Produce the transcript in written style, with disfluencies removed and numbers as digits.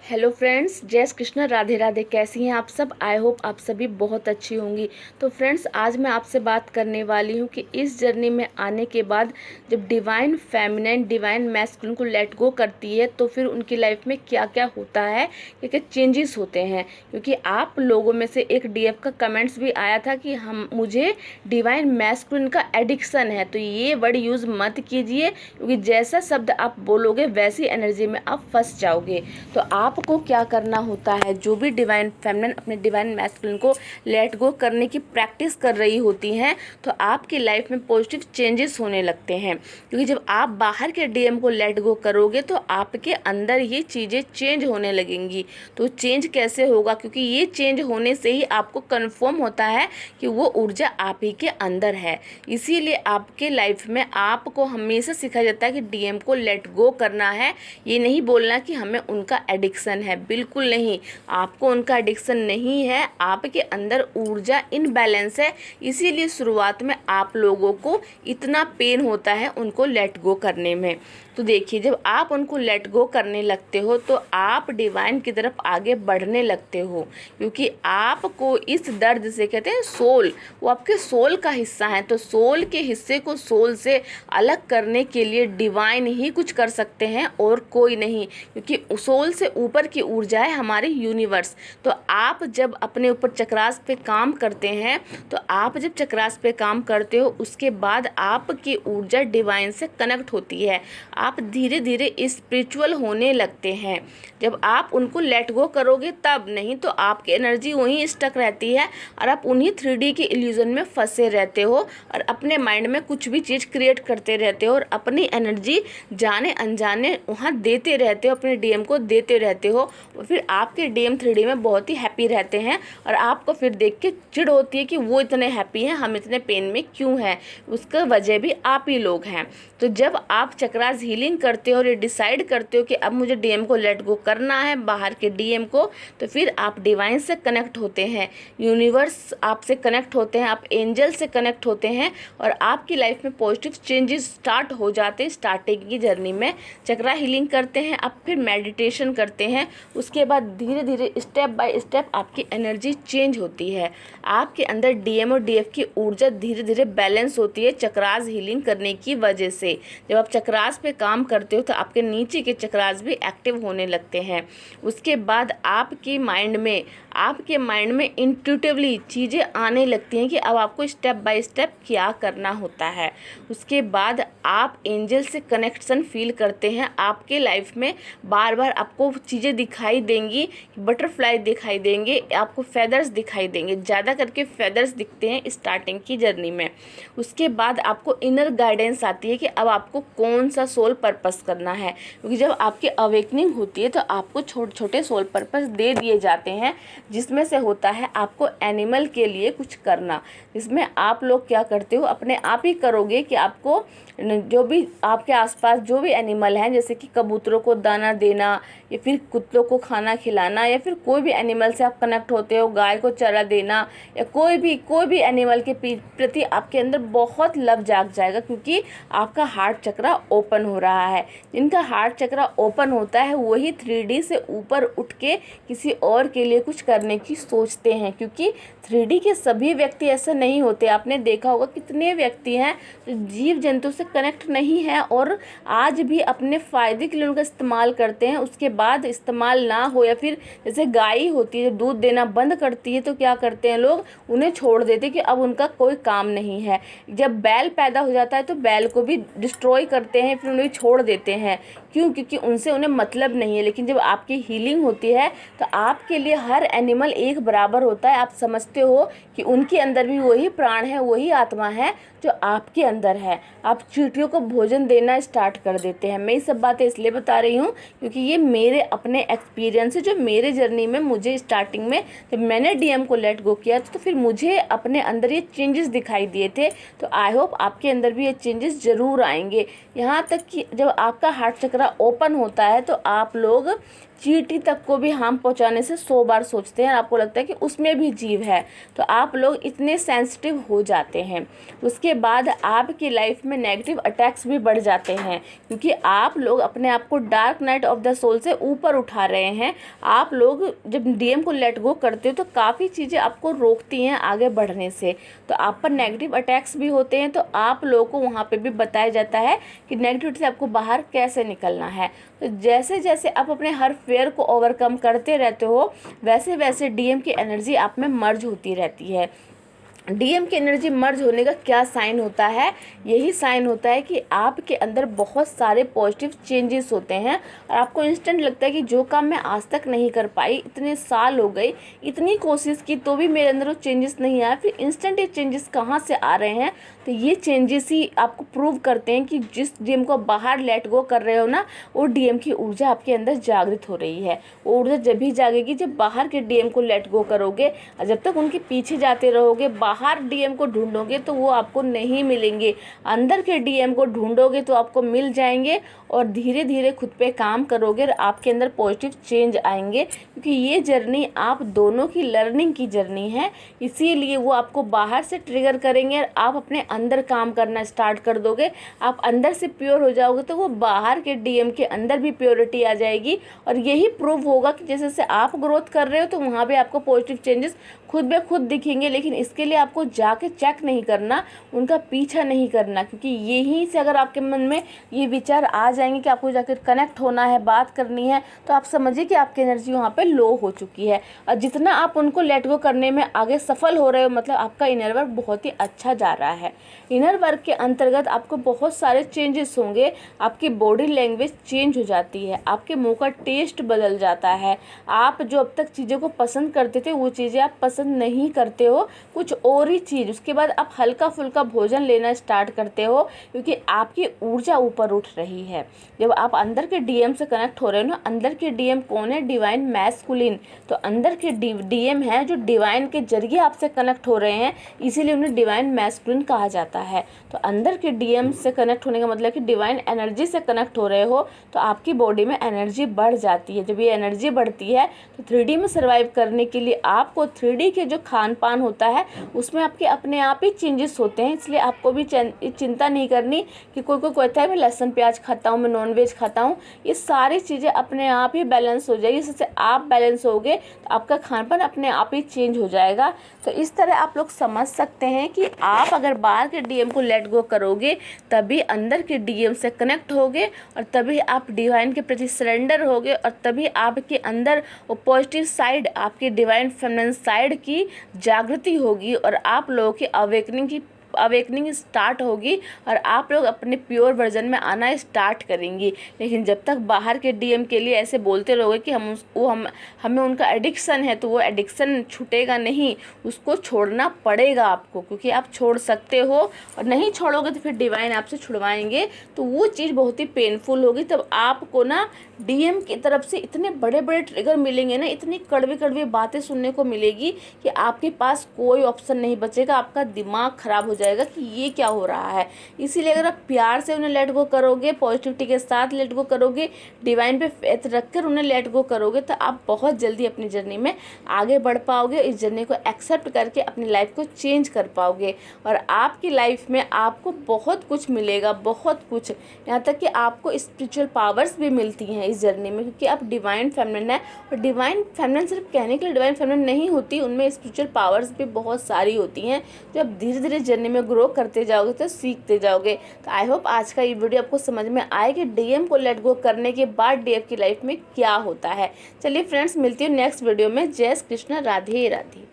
Hello friends, जय श्री कृष्ण, राधे राधे। कैसी हैं आप सब? आई होप आप सभी बहुत अच्छी होंगी। तो फ्रेंड्स, आज मैं आपसे बात करने वाली हूँ कि इस जर्नी में आने के बाद जब डिवाइन फेमिनिन डिवाइन मैस्कुलिन को लेट गो करती है तो फिर उनकी लाइफ में क्या क्या होता है, क्या क्या चेंजेस होते हैं। क्योंकि आप लोगों में से एक डीएफ का कमेंट्स भी आया था कि मुझे डिवाइन मैस्कुलिन का एडिक्शन है। तो ये वर्ड यूज़ मत कीजिए, क्योंकि जैसा शब्द आप बोलोगे वैसी एनर्जी में आप फंस जाओगे। तो आपको क्या करना होता है, जो भी डिवाइन फेमिनिन अपने डिवाइन मैस्कुलिन को लेट गो करने की प्रैक्टिस कर रही होती हैं, तो आपकी लाइफ में पॉजिटिव चेंजेस होने लगते हैं। क्योंकि जब आप बाहर के डीएम को लेट गो करोगे तो आपके अंदर ये चीज़ें चेंज होने लगेंगी। तो चेंज कैसे होगा? क्योंकि ये चेंज होने से ही आपको कन्फर्म होता है कि वो ऊर्जा आप ही के अंदर है। इसीलिए आपके लाइफ में आपको हमेशा सिखाया जाता है कि डीएम को लेट गो करना है। ये नहीं बोलना कि हमें उनका एडिक्शन है, बिल्कुल नहीं। आपको उनका एडिक्शन नहीं है, आपके अंदर ऊर्जा इनबैलेंस है। इसीलिए शुरुआत में आप लोगों को इतना पेन होता है उनको लेट गो करने में। तो देखिए, जब आप उनको लेट गो करने लगते हो तो आप डिवाइन की तरफ आगे बढ़ने लगते हो। क्योंकि आपको इस दर्द से, कहते हैं सोल, वो आपके सोल का हिस्सा है। तो सोल के हिस्से को सोल से अलग करने के लिए डिवाइन ही कुछ कर सकते हैं और कोई नहीं। क्योंकि सोल से ऊपर की ऊर्जा है हमारे यूनिवर्स। तो आप जब अपने ऊपर चक्रास पे काम करते हैं, तो आप जब चक्रास पे काम करते हो उसके बाद आपकी ऊर्जा डिवाइन से कनेक्ट होती है। आप धीरे धीरे स्पिरिचुअल होने लगते हैं जब आप उनको लेट गो करोगे तब। नहीं तो आपकी एनर्जी वहीं स्टक रहती है और आप उन्हीं 3D के इल्यूजन में फंसे रहते हो और अपने माइंड में कुछ भी चीज़ क्रिएट करते रहते हो और अपनी एनर्जी जाने अनजाने वहाँ देते रहते हो, अपने डीएम को देते रहते हो। और फिर आपके डीएम 3D में बहुत ही हैप्पी रहते हैं और आपको फिर देख के चिढ़ होती है कि वो इतने हैप्पी हैं, हम इतने पेन में क्यों हैं। उसका वजह भी आप ही लोग हैं। तो जब आप चक्रास हीलिंग करते हो और ये डिसाइड करते हो कि अब मुझे डीएम को लेट गो करना है, बाहर के डीएम को, तो फिर आप डिवाइन से कनेक्ट होते हैं, यूनिवर्स आपसे कनेक्ट होते हैं, आप एंजल से कनेक्ट होते हैं और आपकी लाइफ में पॉजिटिव चेंजेस स्टार्ट हो जाते हैं। स्टार्टिंग की जर्नी में चक्रा हीलिंग करते हैं, आप फिर मेडिटेशन करते हैं, उसके बाद धीरे धीरे स्टेप बाय स्टेप आपकी एनर्जी चेंज होती है। आपके अंदर डीएम और डीएफ की ऊर्जा धीरे धीरे बैलेंस होती है चक्रास हीलिंग करने की वजह से। जब आप चक्रास पे काम करते हो तो आपके नीचे के चक्रास भी एक्टिव होने लगते हैं। उसके बाद आपके माइंड में इंट्यूटिवली चीज़ें आने लगती हैं कि अब आपको स्टेप बाय स्टेप क्या करना होता है। उसके बाद आप एंजल से कनेक्शन फील करते हैं। आपके लाइफ में बार बार आपको चीज़ें दिखाई देंगी, बटरफ्लाई दिखाई देंगे, आपको फेदर्स दिखाई देंगे, ज़्यादा करके फेदर्स दिखते हैं स्टार्टिंग की जर्नी में। उसके बाद आपको इनर गाइडेंस आती है कि अब आपको कौन सा सोल पर्पस करना है। क्योंकि जब आपकी अवेकनिंग होती है तो आपको छोटे छोटे सोल पर्पस दे दिए जाते हैं, जिसमें से होता है आपको एनिमल के लिए कुछ करना। जिसमें आप लोग क्या करते हो, अपने आप ही करोगे कि आपको जो भी आपके आसपास जो भी एनिमल हैं, जैसे कि कबूतरों को दाना देना या फिर कुत्तों को खाना खिलाना, या फिर कोई भी एनिमल से आप कनेक्ट होते हो, गाय को चारा देना, या कोई भी एनिमल के प्रति आपके अंदर बहुत लव जाग जाएगा। क्योंकि आपका हार्ट चक्रा ओपन हो रहा है। जिनका हार्ट चक्रा ओपन होता है वही 3D से ऊपर उठ के किसी और के लिए कुछ करने की सोचते हैं। क्योंकि 3D के सभी व्यक्ति ऐसे नहीं होते। आपने देखा होगा कितने व्यक्ति हैं जो जीव जंतु से कनेक्ट नहीं है और आज भी अपने फ़ायदे के लिए उनका इस्तेमाल करते हैं। उसके बाद इस्तेमाल ना हो, या फिर जैसे गाय होती है, दूध देना बंद करती है तो क्या करते हैं लोग, उन्हें छोड़ देते हैं कि अब उनका कोई काम नहीं है। जब बैल पैदा हो जाता है तो बैल को भी डिस्ट्रॉय करते हैं, फिर उन्हें छोड़ देते हैं। क्यों? क्योंकि उनसे उन्हें मतलब नहीं है। लेकिन जब आपकी हीलिंग होती है तो आपके लिए हर एनिमल एक बराबर होता है। आप समझते हो कि उनके अंदर भी वही प्राण है, वही आत्मा है जो आपके अंदर है। आप चींटियों को भोजन देना स्टार्ट कर देते हैं। मैं ये सब बातें इसलिए बता रही हूँ क्योंकि ये मेरे अपने एक्सपीरियंस है, जो मेरे जर्नी में मुझे स्टार्टिंग में जब मैंने डीएम को लेट गो किया तो फिर मुझे अपने अंदर ये चेंजेस दिखाई दिए थे। तो आई होप आपके अंदर भी ये चेंजेस ज़रूर आएंगे। यहाँ तक कि जब आपका हार्ट चक्रा ओपन होता है तो आप लोग चींटी तक को भी हार्म पहुंचाने से 100 बार सोचते हैं, आपको लगता है कि उसमें भी जीव है। तो आप लोग इतने सेंसिटिव हो जाते हैं। उसके बाद आपकी लाइफ में नेगेटिव अटैक्स भी बढ़ जाते हैं, क्योंकि आप लोग अपने आप को dark night of the soul से ऊपर उठा रहे हैं। आप लोग जब डीएम को लेट गो करते हो तो काफ़ी चीज़ें आपको रोकती हैं आगे बढ़ने से। तो आप पर नेगेटिव अटैक्स भी होते हैं, तो आप लोगों को वहाँ पे भी बताया जाता है कि नेगेटिविटी से आपको बाहर कैसे निकलना है। तो जैसे जैसे आप अपने हर फेयर को ओवरकम करते रहते हो, वैसे वैसे डीएम की एनर्जी आप में मर्ज होती रहती है। डीएम की एनर्जी मर्ज होने का क्या साइन होता है? यही साइन होता है कि आपके अंदर बहुत सारे पॉजिटिव चेंजेस होते हैं और आपको इंस्टेंट लगता है कि जो काम मैं आज तक नहीं कर पाई, इतने साल हो गए, इतनी कोशिश की तो भी मेरे अंदर वो चेंजेस नहीं आया। फिर इंस्टेंट ये चेंजेस कहाँ से आ रहे हैं? तो ये चेंजेस ही आपको प्रूव करते हैं कि जिस डीएम को बाहर लेट गो कर रहे हो ना, वो डीएम की ऊर्जा आपके अंदर जागृत हो रही है। वो ऊर्जा जब भी जागेगी जब बाहर के डीएम को लेट गो करोगे, और जब तक उनके पीछे जाते रहोगे, बाहर डीएम को ढूंढोगे तो वो आपको नहीं मिलेंगे। अंदर के डीएम को ढूंढोगे तो आपको मिल जाएंगे और धीरे धीरे खुद पे काम करोगे और आपके अंदर पॉजिटिव चेंज आएंगे, क्योंकि ये जर्नी आप दोनों की लर्निंग की जर्नी है। इसीलिए वो आपको बाहर से ट्रिगर करेंगे और आप अपने अंदर काम करना स्टार्ट कर दोगे। आप अंदर से प्योर हो जाओगे तो वो बाहर के डीएम के अंदर भी प्योरिटी आ जाएगी। और यही प्रूव होगा कि जैसे जैसे आप ग्रोथ कर रहे हो तो वहाँ भी आपको पॉजिटिव चेंजेस खुद ब खुद दिखेंगे। लेकिन इसके लिए आपको जाके चेक नहीं करना, उनका पीछा नहीं करना, क्योंकि यहीं से अगर आपके मन में ये विचार आ जाएंगे कि आपको जाकर कनेक्ट होना है, बात करनी है, तो आप समझिए कि आपकी एनर्जी वहाँ पे लो हो चुकी है। और जितना आप उनको लेट गो करने में आगे सफल हो रहे हो, मतलब आपका इनर वर्क बहुत ही अच्छा जा रहा है। इनर वर्क के अंतर्गत आपको बहुत सारे चेंजेस होंगे। आपकी बॉडी लैंग्वेज चेंज हो जाती है, आपके मुंह का टेस्ट बदल जाता है। आप जो अब तक चीज़ों को पसंद करते थे वो चीज़ें आप पसंद नहीं करते हो, कुछ और ही चीज़। उसके बाद आप हल्का फुल्का भोजन लेना स्टार्ट करते हो, क्योंकि आपकी ऊर्जा ऊपर उठ रही है। जब आप अंदर के डीएम से कनेक्ट हो रहे हो ना, अंदर के डीएम कौन है? Divine masculine. तो अंदर के डीएम है जो डिवाइन के जरिए आपसे कनेक्ट हो रहे हैं, इसीलिए उन्हें डिवाइन मैस्कुलिन कहा जाता है। तो अंदर के डीएम से कनेक्ट होने का मतलब कि डिवाइन एनर्जी से कनेक्ट हो रहे हो, तो आपकी बॉडी में एनर्जी बढ़ जाती है। जब ये एनर्जी बढ़ती है तो 3D में सर्वाइव करने के लिए आपको 3D के जो खान पान होता है उसमें आपके अपने आप ही चेंजेस होते हैं। इसलिए आपको भी चिंता नहीं करनी कि कोई कहता है मैं लहसुन प्याज खाता हूँ, मैं नॉनवेज खाता हूँ। ये सारी चीज़ें अपने आप ही बैलेंस हो जाएगी। इससे आप बैलेंस होगे तो आपका खान पान अपने आप ही चेंज हो जाएगा। तो इस तरह आप लोग समझ सकते हैं कि आप अगर बाहर के डीएम को लेट गो करोगे तभी अंदर के डीएम से कनेक्ट होगे और तभी आप डिवाइन के प्रति सरेंडर होगे और तभी आपके अंदर वो पॉजिटिव साइड, आपकी डिवाइन फेमिनिन साइड की जागृति होगी और आप लोगों की अवेकनिंग स्टार्ट होगी और आप लोग अपने प्योर वर्जन में आना स्टार्ट करेंगी। लेकिन जब तक बाहर के डीएम के लिए ऐसे बोलते रहोगे कि हमें उनका एडिक्शन है, तो वो एडिक्शन छूटेगा नहीं, उसको छोड़ना पड़ेगा आपको, क्योंकि आप छोड़ सकते हो और नहीं छोड़ोगे तो फिर डिवाइन आपसे छुड़वाएंगे, तो वो चीज़ बहुत ही पेनफुल होगी। तब आपको ना डीएम की तरफ से इतने बड़े बड़े ट्रिगर मिलेंगे ना, इतनी कड़वी कड़वी बातें सुनने को मिलेगी कि आपके पास कोई ऑप्शन नहीं बचेगा। आपका दिमाग खराब हो जाएगा कि ये क्या हो रहा है। इसीलिए अगर आप प्यार से उन्हें लेट गो करोगे, पॉजिटिविटी के साथ लेट गो करोगे, डिवाइन पे फेथ रखकर उन्हें लेट गो करोगे, तो आप बहुत जल्दी अपनी जर्नी में आगे बढ़ पाओगे। इस जर्नी को एक्सेप्ट करके अपनी लाइफ को चेंज कर पाओगे और आपकी लाइफ में आपको बहुत कुछ मिलेगा, बहुत कुछ। यहाँ तक कि आपको स्पिरिचुअल पावर्स भी मिलती हैं इस जर्नी में, क्योंकि आप डिवाइन फेमिनिन है। और डिवाइन फेमिनिन सिर्फ कहने के लिए डिवाइन फेमिनिन नहीं होती, उनमें स्पिरिचुअल पावर्स भी बहुत सारी होती हैं जो आप धीरे धीरे जर्नी में ग्रो करते जाओगे तो सीखते जाओगे। तो आई होप आज का ये वीडियो आपको समझ में आए कि डीएम को लेट गो करने के बाद डीएम की लाइफ में क्या होता है। चलिए फ्रेंड्स, मिलती हूँ नेक्स्ट वीडियो में। जय श्री कृष्ण, राधे राधे।